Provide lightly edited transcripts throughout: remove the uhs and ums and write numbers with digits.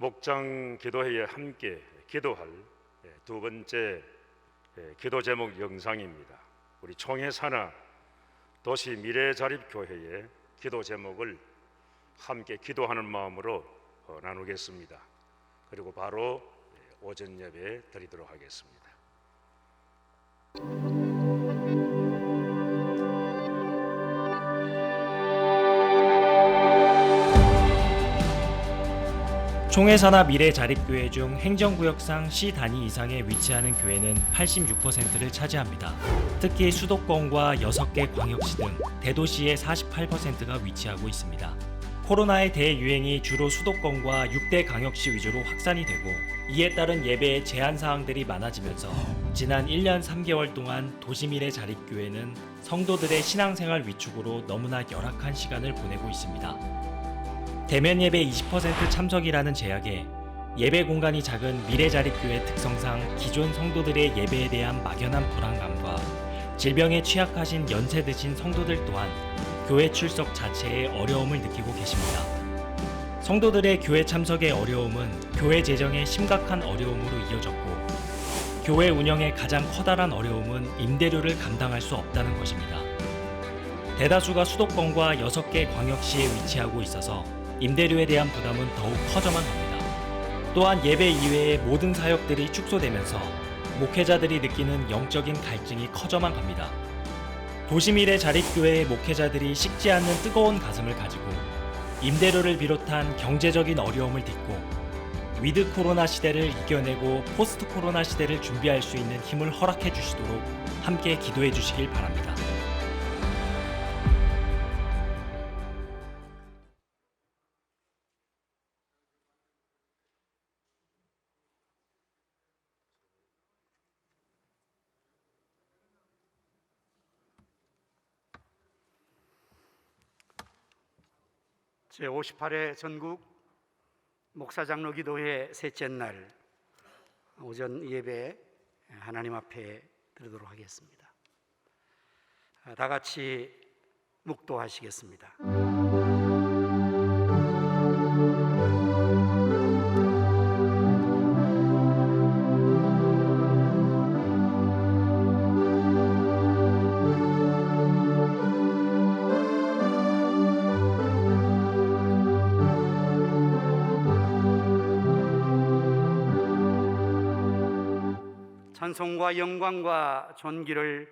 목장 기도회에 함께 기도할 두 번째 기도 제목 영상입니다. 우리 총회 산하 도시 미래자립교회의 기도 제목을 함께 기도하는 마음으로 나누겠습니다. 그리고 바로 오전 예배 드리도록 하겠습니다. 총회 산하 미래자립교회 중 행정구역상 시 단위 이상에 위치하는 교회는 86%를 차지합니다. 특히 수도권과 6개 광역시 등 대도시의 48%가 위치하고 있습니다. 코로나의 대유행이 주로 수도권과 6대 광역시 위주로 확산이 되고 이에 따른 예배의 제한 사항들이 많아지면서 지난 1년 3개월 동안 도시미래자립교회는 성도들의 신앙생활 위축으로 너무나 열악한 시간을 보내고 있습니다. 대면 예배 20% 참석이라는 제약에 예배 공간이 작은 미래자립교회 특성상 기존 성도들의 예배에 대한 막연한 불안감과 질병에 취약하신 연세 드신 성도들 또한 교회 출석 자체에 어려움을 느끼고 계십니다. 성도들의 교회 참석의 어려움은 교회 재정의 심각한 어려움으로 이어졌고 교회 운영의 가장 커다란 어려움은 임대료를 감당할 수 없다는 것입니다. 대다수가 수도권과 6개 광역시에 위치하고 있어서 임대료에 대한 부담은 더욱 커져만 갑니다. 또한 예배 이외의 모든 사역들이 축소되면서 목회자들이 느끼는 영적인 갈증이 커져만 갑니다. 도시미래자립교회의 목회자들이 식지 않는 뜨거운 가슴을 가지고 임대료를 비롯한 경제적인 어려움을 딛고 위드 코로나 시대를 이겨내고 포스트 코로나 시대를 준비할 수 있는 힘을 허락해 주시도록 함께 기도해 주시길 바랍니다. 제58회 전국 목사장로 기도회 셋째 날 오전 예배 하나님 앞에 드리도록 하겠습니다. 다 같이 묵도하시겠습니다. 찬송과 영광과 존귀를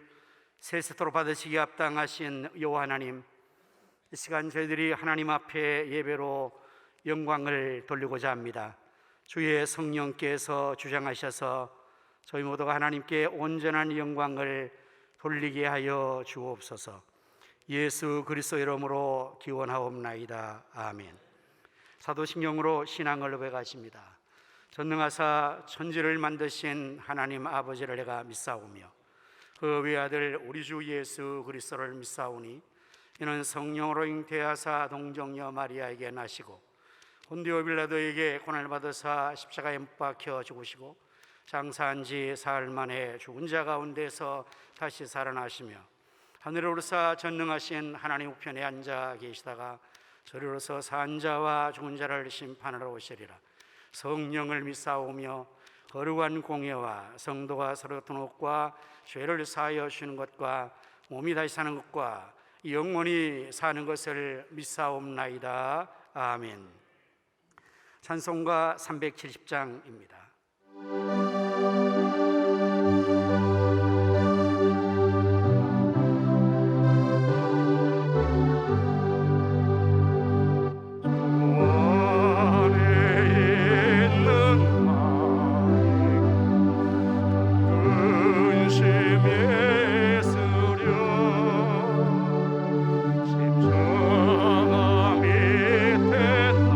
세세토록 받으시기에 합당하신 여호와 하나님, 이 시간 저희들이 하나님 앞에 예배로 영광을 돌리고자 합니다. 주의 성령께서 주장하셔서 저희 모두가 하나님께 온전한 영광을 돌리게 하여 주옵소서. 예수 그리스도 이름으로 기원하옵나이다. 아멘. 사도신경으로 신앙을 고백하십니다. 전능하사 천지를 만드신 하나님 아버지를 내가 믿사오며 그 외아들 우리 주 예수 그리스도를 믿사오니 이는 성령으로 잉태하사 동정녀 마리아에게 나시고 본디오 빌라도에게 고난을 받으사 십자가에 못 박혀 죽으시고 장사한 지 사흘 만에 죽은 자 가운데서 다시 살아나시며 하늘에 오르사 전능하신 하나님 우편에 앉아 계시다가 저리로서 산 자와 죽은 자를 심판하러 오시리라. 성령을 믿사오며 거룩한 공예와 성도가 서로 통합과 죄를 사하여 주는 것과 몸이 다시 사는 것과 영원히 사는 것을 믿사옵나이다. 아멘. 찬송가 370장입니다. 십자가 밑에 나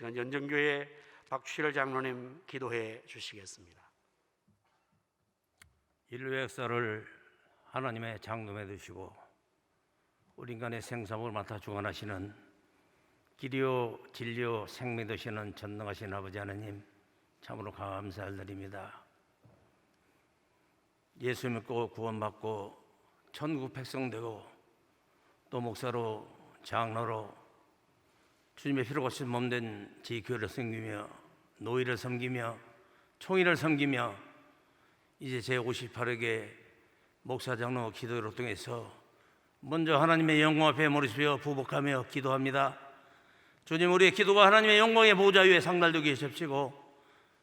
시간 연정교회 박주실 장로님 기도해 주시겠습니다. 인류의 역사를 하나님의 장dom에 두시고 우리 인간의 생사를 맡아 주관하시는 길이요 진리요 생명 되시는 전능하신 아버지 하나님, 참으로 감사를 드립니다. 예수 믿고 구원받고 천국 백성 되고 또 목사로 장로로 주님의 피로 거친 몸된 제 교회를 섬기며 노예를 섬기며 총회를 섬기며 이제 제 58회계 목사 장로 기도를 통해서 먼저 하나님의 영광 앞에 머리 숙여 부복하며 기도합니다. 주님, 우리의 기도가 하나님의 영광의 보좌 위에 상달되게 하십시고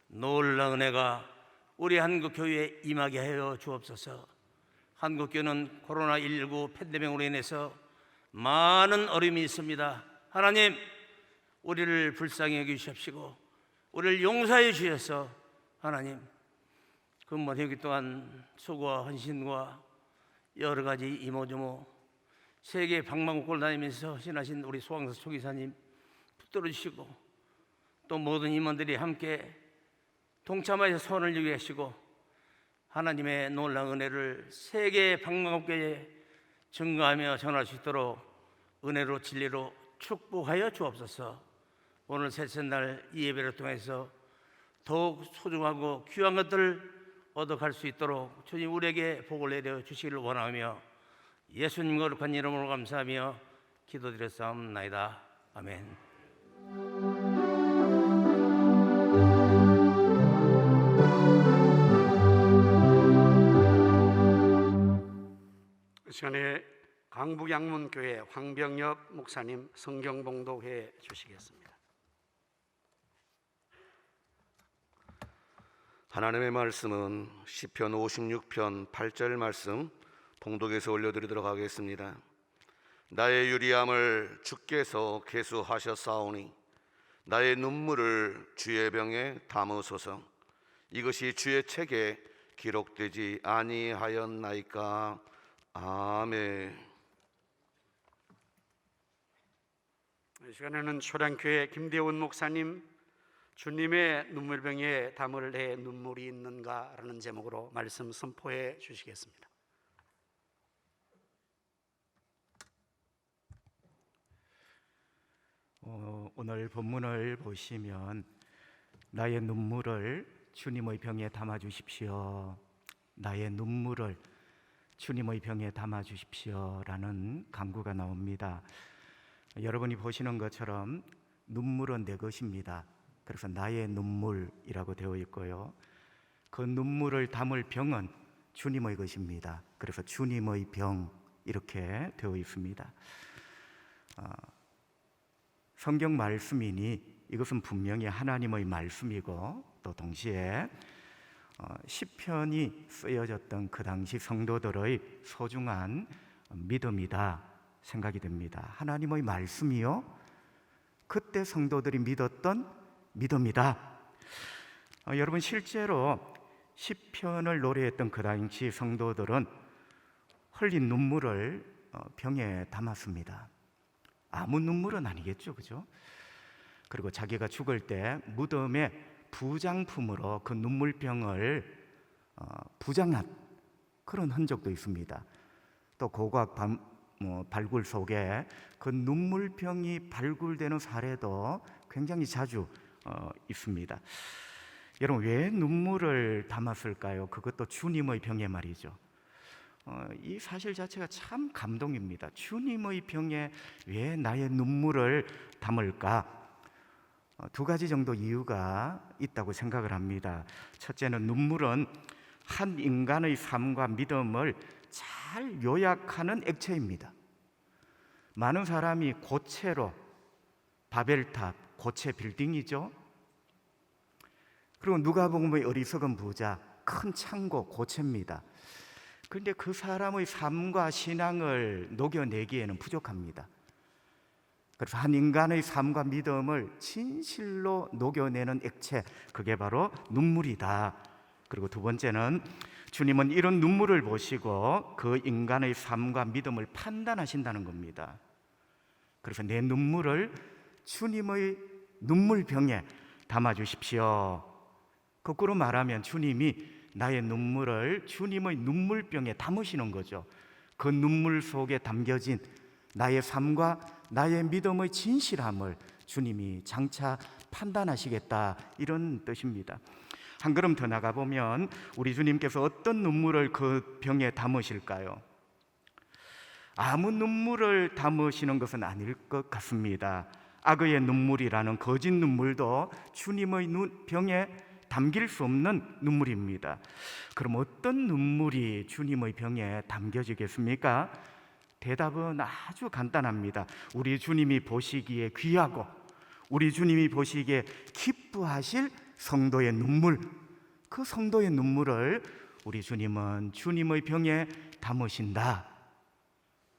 놀라운 은혜가 우리 한국교회에 임하게 하여 주옵소서. 한국교회는 코로나19 팬데믹으로 인해서 많은 어려움이 있습니다. 하나님, 우리를 불쌍히 여기시옵시고 우리를 용서해 주셔서 하나님 근무한 회기 동안 수고와 헌신과 여러 가지 이모저모 세계 방방곡곡을 다니면서 신하신 우리 소강사 초기사님 붙들어 주시고 또 모든 임원들이 함께 동참하여 소원을 이루게 하시고 하나님의 놀라운 은혜를 세계 방방곡곡에 증거하며 전할 수 있도록 은혜로 진리로 축복하여 주옵소서. 오늘 셋째 날 이 예배를 통해서 더욱 소중하고 귀한 것들을 얻어갈 수 있도록 주님 우리에게 복을 내려 주시기를 원하며 예수님 거룩한 이름으로 감사하며 기도드렸사옵나이다. 아멘. 이 시간에 강북양문교회 황병엽 목사님 성경 봉독해 주시겠습니다. 하나님의 말씀은 시편 56편 8절 말씀 봉독해서 올려드리도록 하겠습니다. 나의 유리함을 주께서 계수하셨사오니 나의 눈물을 주의 병에 담으소서. 이것이 주의 책에 기록되지 아니하였나이까. 아멘. 이 시간에는 초량교회 김대훈 목사님 주님의 눈물병에 담을 내 눈물이 있는가라는 제목으로 말씀 선포해 주시겠습니다. 오늘 본문을 보시면 나의 눈물을 주님의 병에 담아 주십시오. 나의 눈물을 주님의 병에 담아 주십시오라는 간구가 나옵니다. 여러분이 보시는 것처럼 눈물은 내 것입니다. 그래서 나의 눈물이라고 되어 있고요. 그 눈물을 담을 병은 주님의 것입니다. 그래서 주님의 병 이렇게 되어 있습니다. 성경 말씀이니 이것은 분명히 하나님의 말씀이고 또 동시에 시편이 쓰여졌던 그 당시 성도들의 소중한 믿음이다 생각이 됩니다. 하나님의 말씀이요 그때 성도들이 믿었던 믿음이다. 여러분 실제로 시편을 노래했던 그 당시 성도들은 흘린 눈물을 병에 담았습니다. 아무 눈물은 아니겠죠, 그죠? 그리고 자기가 죽을 때 무덤에 부장품으로 그 눈물병을 부장한 그런 흔적도 있습니다. 또 고고학 발굴 속에 그 눈물병이 발굴되는 사례도 굉장히 자주 있습니다. 여러분 왜 눈물을 담았을까요? 그것도 주님의 병에 말이죠. 이 사실 자체가 참 감동입니다. 주님의 병에 왜 나의 눈물을 담을까? 두 가지 정도 이유가 있다고 생각을 합니다. 첫째는 눈물은 한 인간의 삶과 믿음을 잘 요약하는 액체입니다. 많은 사람이 고체로 바벨탑, 고체 빌딩이죠. 그리고 누가복음의 어리석은 부자, 큰 창고, 고체입니다. 그런데 그 사람의 삶과 신앙을 녹여내기에는 부족합니다. 그래서 한 인간의 삶과 믿음을 진실로 녹여내는 액체, 그게 바로 눈물이다. 그리고 두 번째는 주님은 이런 눈물을 보시고 그 인간의 삶과 믿음을 판단하신다는 겁니다. 그래서 내 눈물을 주님의 눈물병에 담아주십시오. 거꾸로 말하면 주님이 나의 눈물을 주님의 눈물병에 담으시는 거죠. 그 눈물 속에 담겨진 나의 삶과 나의 믿음의 진실함을 주님이 장차 판단하시겠다, 이런 뜻입니다. 한 걸음 더 나가보면 우리 주님께서 어떤 눈물을 그 병에 담으실까요? 아무 눈물을 담으시는 것은 아닐 것 같습니다. 악의 눈물이라는 거짓 눈물도 주님의 병에 담길 수 없는 눈물입니다. 그럼 어떤 눈물이 주님의 병에 담겨지겠습니까? 대답은 아주 간단합니다. 우리 주님이 보시기에 귀하고 우리 주님이 보시기에 기뻐하실 성도의 눈물, 그 성도의 눈물을 우리 주님은 주님의 병에 담으신다,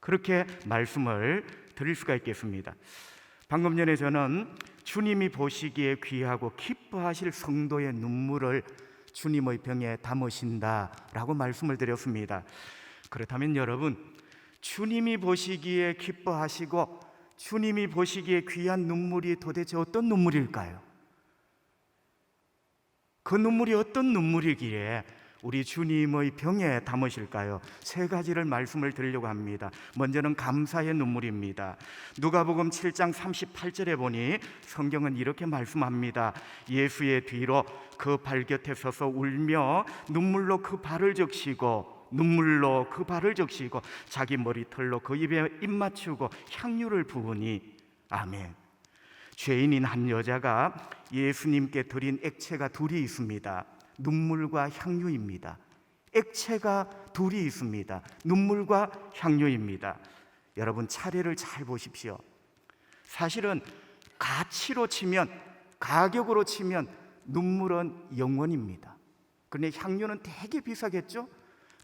그렇게 말씀을 드릴 수가 있겠습니다. 방금 전에 저는 주님이 보시기에 귀하고 기뻐하실 성도의 눈물을 주님의 병에 담으신다라고 말씀을 드렸습니다. 그렇다면 여러분, 주님이 보시기에 기뻐하시고 주님이 보시기에 귀한 눈물이 도대체 어떤 눈물일까요? 그 눈물이 어떤 눈물이기에 우리 주님의 병에 담으실까요? 세 가지를 말씀을 드리려고 합니다. 먼저는 감사의 눈물입니다. 누가복음 7장 38절에 보니 성경은 이렇게 말씀합니다. 예수의 뒤로 그 발 곁에 서서 울며 눈물로 그 발을 적시고 자기 머리털로 그 입에 입 맞추고 향유를 부으니, 아멘. 죄인인 한 여자가 예수님께 드린 액체가 둘이 있습니다. 눈물과 향유입니다. 액체가 둘이 있습니다. 눈물과 향유입니다. 여러분, 차례를 잘 보십시오. 사실은 가치로 치면, 가격으로 치면 눈물은 영원입니다. 그런데 향유는 되게 비싸겠죠?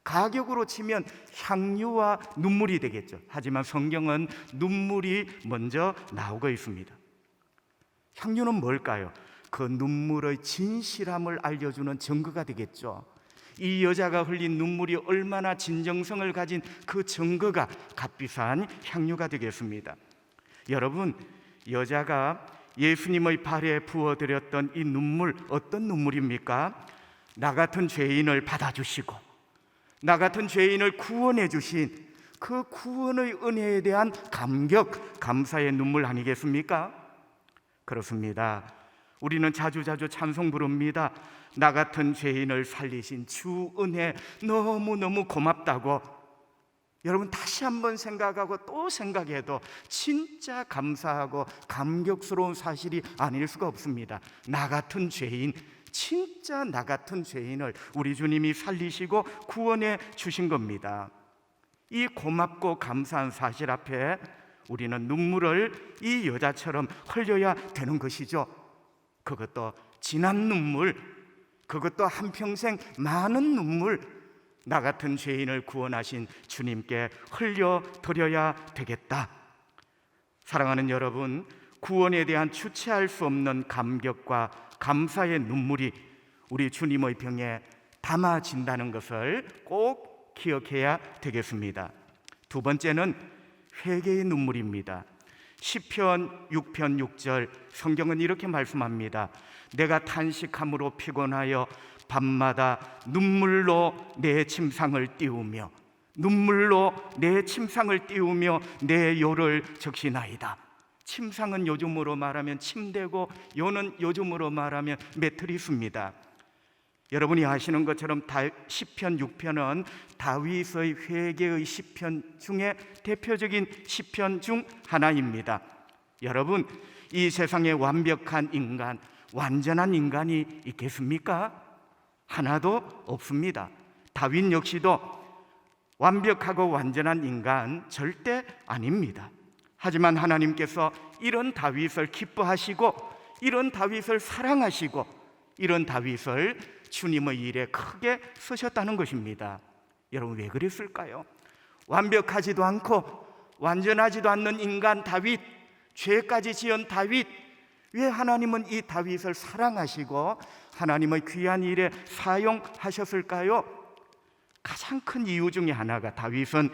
가격으로 치면 향유와 눈물이 되겠죠. 하지만 성경은 눈물이 먼저 나오고 있습니다. 향유는 뭘까요? 그 눈물의 진실함을 알려주는 증거가 되겠죠. 이 여자가 흘린 눈물이 얼마나 진정성을 가진 그 증거가 값비싼 향유가 되겠습니다. 여러분, 여자가 예수님의 발에 부어드렸던 이 눈물, 어떤 눈물입니까? 나 같은 죄인을 받아주시고 나 같은 죄인을 구원해 주신 그 구원의 은혜에 대한 감격, 감사의 눈물 아니겠습니까? 그렇습니다. 우리는 자주자주 찬송 부릅니다. 나 같은 죄인을 살리신 주 은혜 너무너무 고맙다고. 여러분, 다시 한번 생각하고 또 생각해도 진짜 감사하고 감격스러운 사실이 아닐 수가 없습니다. 나 같은 죄인, 진짜 나 같은 죄인을 우리 주님이 살리시고 구원해 주신 겁니다. 이 고맙고 감사한 사실 앞에 우리는 눈물을 이 여자처럼 흘려야 되는 것이죠. 그것도 진한 눈물, 그것도 한평생 많은 눈물, 나 같은 죄인을 구원하신 주님께 흘려드려야 되겠다. 사랑하는 여러분, 구원에 대한 주체할 수 없는 감격과 감사의 눈물이 우리 주님의 병에 담아진다는 것을 꼭 기억해야 되겠습니다. 두 번째는 회개의 눈물입니다. 시편 6편 6절 성경은 이렇게 말씀합니다. 내가 탄식함으로 피곤하여 밤마다 눈물로 내 침상을 띄우며 내 요를 적시나이다. 침상은 요즘으로 말하면 침대고 요는 요즘으로 말하면 매트리스입니다. 여러분이 아시는 것처럼 시편 6편은 다윗의 회개의 시편 중에 대표적인 시편 중 하나입니다. 여러분, 이 세상에 완벽한 인간, 완전한 인간이 있겠습니까? 하나도 없습니다. 다윗 역시도 완벽하고 완전한 인간 절대 아닙니다. 하지만 하나님께서 이런 다윗을 기뻐하시고 이런 다윗을 사랑하시고 이런 다윗을 주님의 일에 크게 쓰셨다는 것입니다. 여러분, 왜 그랬을까요? 완벽하지도 않고 완전하지도 않는 인간 다윗, 죄까지 지은 다윗, 왜 하나님은 이 다윗을 사랑하시고 하나님의 귀한 일에 사용하셨을까요? 가장 큰 이유 중에 하나가 다윗은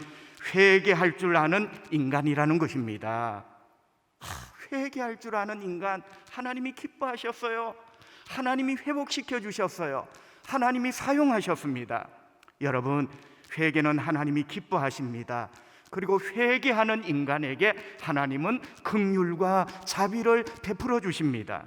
회개할 줄 아는 인간이라는 것입니다. 회개할 줄 아는 인간 하나님이 기뻐하셨어요. 하나님이 회복시켜 주셨어요. 하나님이 사용하셨습니다. 여러분, 회개는 하나님이 기뻐하십니다. 그리고 회개하는 인간에게 하나님은 긍휼과 자비를 베풀어 주십니다.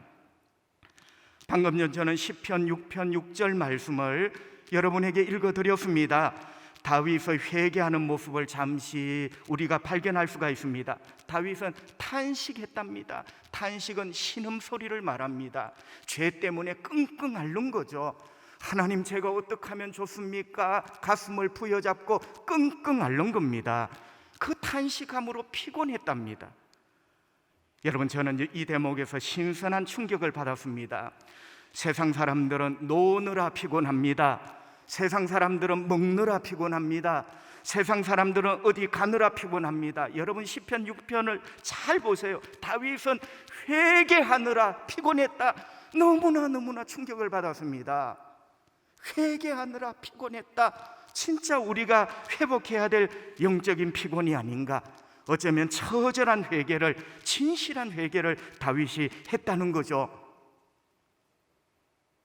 방금 전 저는 시편 6편 6절 말씀을 여러분에게 읽어드렸습니다. 다윗의 회개하는 모습을 잠시 우리가 발견할 수가 있습니다. 다윗은 탄식했답니다. 탄식은 신음소리를 말합니다. 죄 때문에 끙끙 앓는 거죠. 하나님, 제가 어떻게 하면 좋습니까? 가슴을 부여잡고 끙끙 앓는 겁니다. 그 탄식함으로 피곤했답니다. 여러분, 저는 이 대목에서 신선한 충격을 받았습니다. 세상 사람들은 노느라 피곤합니다. 세상 사람들은 먹느라 피곤합니다. 세상 사람들은 어디 가느라 피곤합니다. 여러분, 시편 6편을 잘 보세요. 다윗은 회개하느라 피곤했다. 너무나 충격을 받았습니다. 회개하느라 피곤했다. 진짜 우리가 회복해야 될 영적인 피곤이 아닌가. 어쩌면 처절한 회개를, 진실한 회개를 다윗이 했다는 거죠.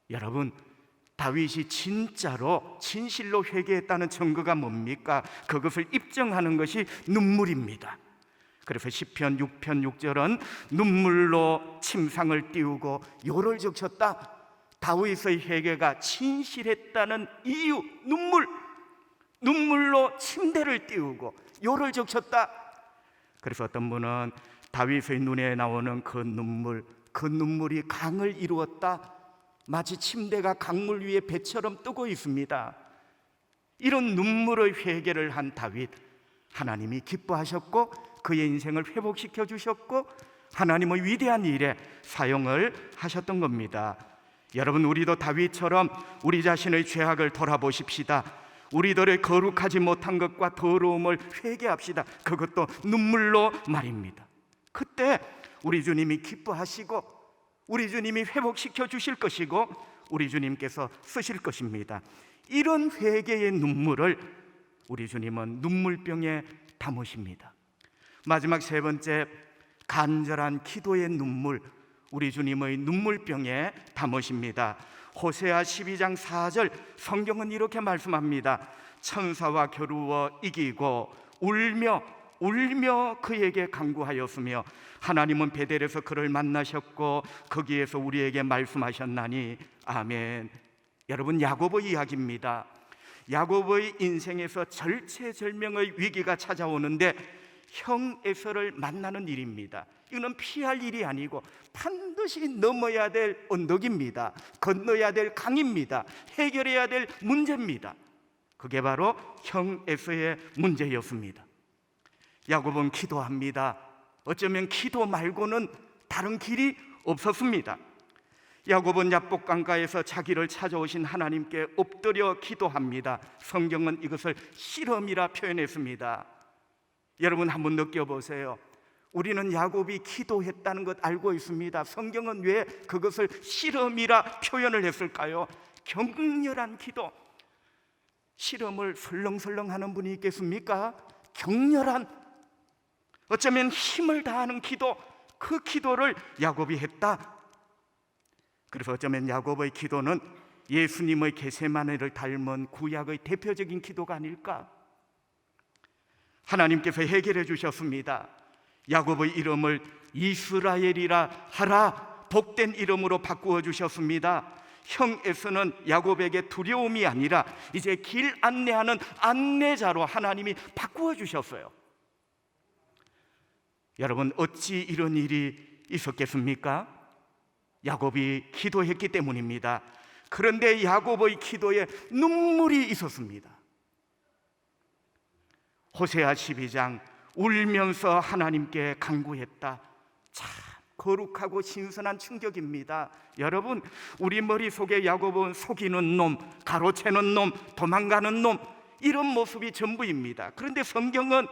여러분, 다윗이 진짜로 진실로 회개했다는 증거가 뭡니까? 그것을 입증하는 것이 눈물입니다. 그래서 시편 6편 6절은 눈물로 침상을 띄우고 요를 적셨다. 다윗의 회개가 진실했다는 이유, 눈물로 침대를 띄우고 요를 적셨다. 그래서 어떤 분은 다윗의 눈에 나오는 그 눈물이 강을 이루었다. 마치 침대가 강물 위에 배처럼 뜨고 있습니다. 이런 눈물의 회개를 한 다윗, 하나님이 기뻐하셨고 그의 인생을 회복시켜 주셨고 하나님의 위대한 일에 사용을 하셨던 겁니다. 여러분, 우리도 다윗처럼 우리 자신의 죄악을 돌아보십시다. 우리들의 거룩하지 못한 것과 더러움을 회개합시다. 그것도 눈물로 말입니다. 그때 우리 주님이 기뻐하시고 우리 주님이 회복시켜 주실 것이고 우리 주님께서 쓰실 것입니다. 이런 회개의 눈물을 우리 주님은 눈물병에 담으십니다. 마지막 세 번째, 간절한 기도의 눈물, 우리 주님의 눈물병에 담으십니다. 호세아 12장 4절 성경은 이렇게 말씀합니다. 천사와 겨루어 이기고 울며 그에게 간구하였으며 하나님은 베델에서 그를 만나셨고 거기에서 우리에게 말씀하셨나니 아멘. 여러분, 야고보의 이야기입니다. 야고보의 인생에서 절체절명의 위기가 찾아오는데 형 에서를 만나는 일입니다. 이거는 피할 일이 아니고 반드시 넘어야 될 언덕입니다. 건너야 될 강입니다. 해결해야 될 문제입니다. 그게 바로 형 에서의 문제였습니다. 야고보는 기도합니다. 어쩌면 기도 말고는 다른 길이 없었습니다. 야고보는 야복강가에서 자기를 찾아오신 하나님께 엎드려 기도합니다. 성경은 이것을 실험이라 표현했습니다. 여러분, 한번 느껴보세요. 우리는 야곱이 기도했다는 것 알고 있습니다. 성경은 왜 그것을 실험이라 표현을 했을까요? 격렬한 기도. 실험을 설렁설렁 하는 분이 있겠습니까? 격렬한, 어쩌면 힘을 다하는 기도, 그 기도를 야곱이 했다. 그래서 어쩌면 야곱의 기도는 예수님의 겟세마네를 닮은 구약의 대표적인 기도가 아닐까. 하나님께서 해결해 주셨습니다. 야곱의 이름을 이스라엘이라 하라, 복된 이름으로 바꾸어 주셨습니다. 형 에서는 야곱에게 두려움이 아니라 이제 길 안내하는 안내자로 하나님이 바꾸어 주셨어요. 여러분, 어찌 이런 일이 있었겠습니까? 야곱이 기도했기 때문입니다. 그런데 야곱의 기도에 눈물이 있었습니다. 호세아 12장 울면서 하나님께 간구했다. 참 거룩하고 신선한 충격입니다. 여러분, 우리 머릿속에 야곱은 속이는 놈, 가로채는 놈, 도망가는 놈, 이런 모습이 전부입니다. 그런데 성경은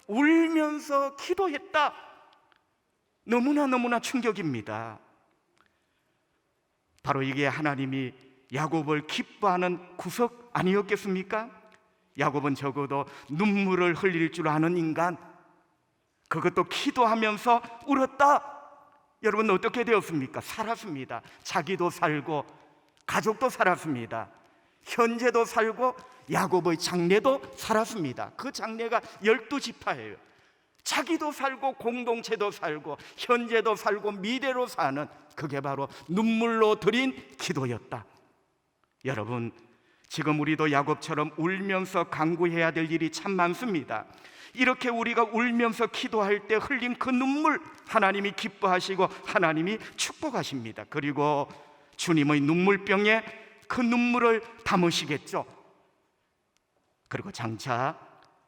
울면서 기도했다. 너무나 충격입니다. 바로 이게 하나님이 야곱을 기뻐하는 구석 아니었겠습니까? 야곱은 적어도 눈물을 흘릴 줄 아는 인간, 그것도 기도하면서 울었다. 여러분 어떻게 되었습니까? 살았습니다. 자기도 살고 가족도 살았습니다. 현재도 살고 야곱의 장래도 살았습니다. 그 장래가 12지파예요. 자기도 살고 공동체도 살고 현재도 살고 미래로 사는, 그게 바로 눈물로 드린 기도였다. 여러분, 지금 우리도 야곱처럼 울면서 간구해야 될 일이 참 많습니다. 이렇게 우리가 울면서 기도할 때 흘린 그 눈물, 하나님이 기뻐하시고 하나님이 축복하십니다. 그리고 주님의 눈물병에 그 눈물을 담으시겠죠. 그리고 장차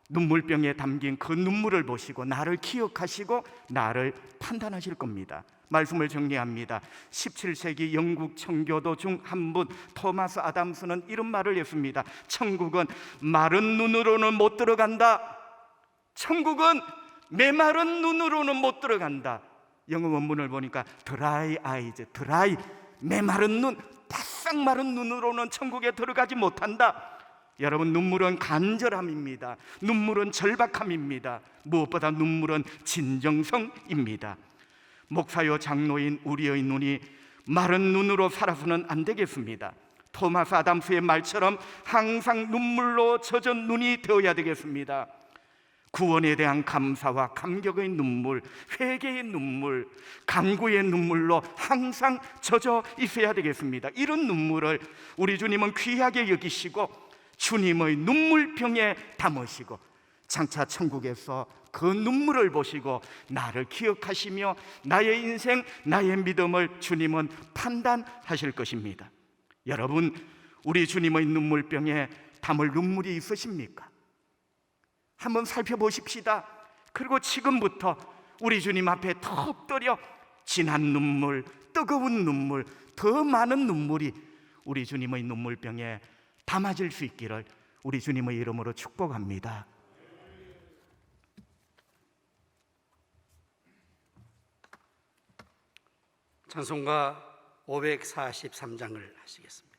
눈물병에 담긴 그 눈물을 보시고 나를 기억하시고 나를 판단하실 겁니다. 말씀을 정리합니다. 17세기 영국 청교도 중 한 분 토마스 아담스는 이런 말을 했습니다. 천국은 마른 눈으로는 못 들어간다. 천국은 메마른 눈으로는 못 들어간다. 영어 원문을 보니까 dry eyes, dry, 메마른 눈, 바싹 마른 눈으로는 천국에 들어가지 못한다. 여러분, 눈물은 간절함입니다. 눈물은 절박함입니다. 무엇보다 눈물은 진정성입니다. 목사요 장로인 우리의 눈이 마른 눈으로 살아서는 안 되겠습니다. 토마스 아담스의 말처럼 항상 눈물로 젖은 눈이 되어야 되겠습니다. 구원에 대한 감사와 감격의 눈물, 회개의 눈물, 간구의 눈물로 항상 젖어 있어야 되겠습니다. 이런 눈물을 우리 주님은 귀하게 여기시고 주님의 눈물병에 담으시고 장차 천국에서 그 눈물을 보시고 나를 기억하시며 나의 인생, 나의 믿음을 주님은 판단하실 것입니다. 여러분, 우리 주님의 눈물병에 담을 눈물이 있으십니까? 한번 살펴보십시다. 그리고 지금부터 우리 주님 앞에 더 엎드려 진한 눈물, 뜨거운 눈물, 더 많은 눈물이 우리 주님의 눈물병에 담아질 수 있기를 우리 주님의 이름으로 축복합니다. 찬송가 543장을 하시겠습니다.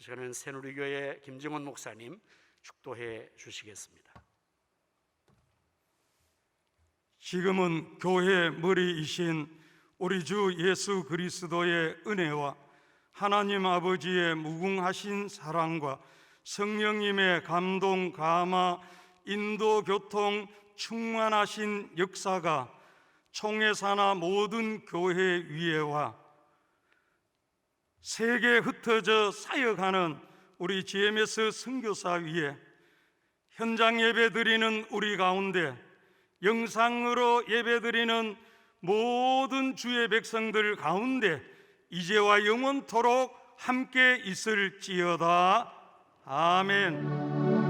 이 시간에는 새누리교회 김정원 목사님 축도해 주시겠습니다. 지금은 교회 머리이신 우리 주 예수 그리스도의 은혜와 하나님 아버지의 무궁하신 사랑과 성령님의 감동, 감화, 인도, 교통, 충만하신 역사가 총회사나 모든 교회 위에와 세계에 흩어져 사역하는 우리 GMS 선교사 위에 현장 예배드리는 우리 가운데 영상으로 예배드리는 모든 주의 백성들 가운데 이제와 영원토록 함께 있을지어다. 아멘.